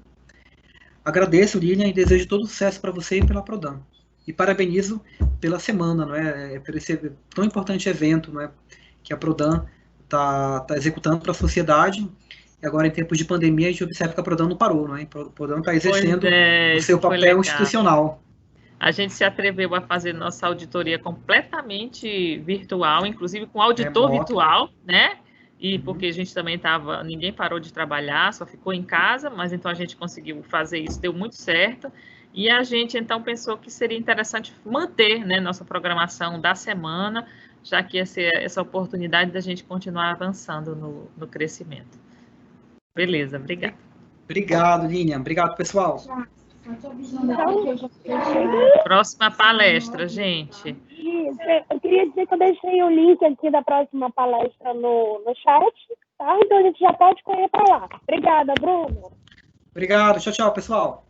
Agradeço, Lilian, e desejo todo sucesso para você e pela Prodan. E parabenizo pela semana, não é? Por esse tão importante evento, não é? Que a Prodan está executando para a sociedade. E agora, em tempos de pandemia, a gente observa que a Prodan não parou, não é? A Prodan está exercendo o seu papel institucional. A gente se atreveu a fazer nossa auditoria completamente virtual, inclusive com auditor virtual, né? E porque a gente também ninguém parou de trabalhar, só ficou em casa, mas então a gente conseguiu fazer isso, deu muito certo, e a gente então pensou que seria interessante manter, né, nossa programação da semana, já que essa oportunidade da gente continuar avançando no crescimento. Beleza, obrigada. Obrigado, Lilian. Obrigado, pessoal. Próxima palestra, gente. Eu queria dizer que eu deixei o link aqui da próxima palestra no chat, tá? Então a gente já pode correr para lá. Obrigada, Bruno. Obrigado. Tchau, tchau, pessoal.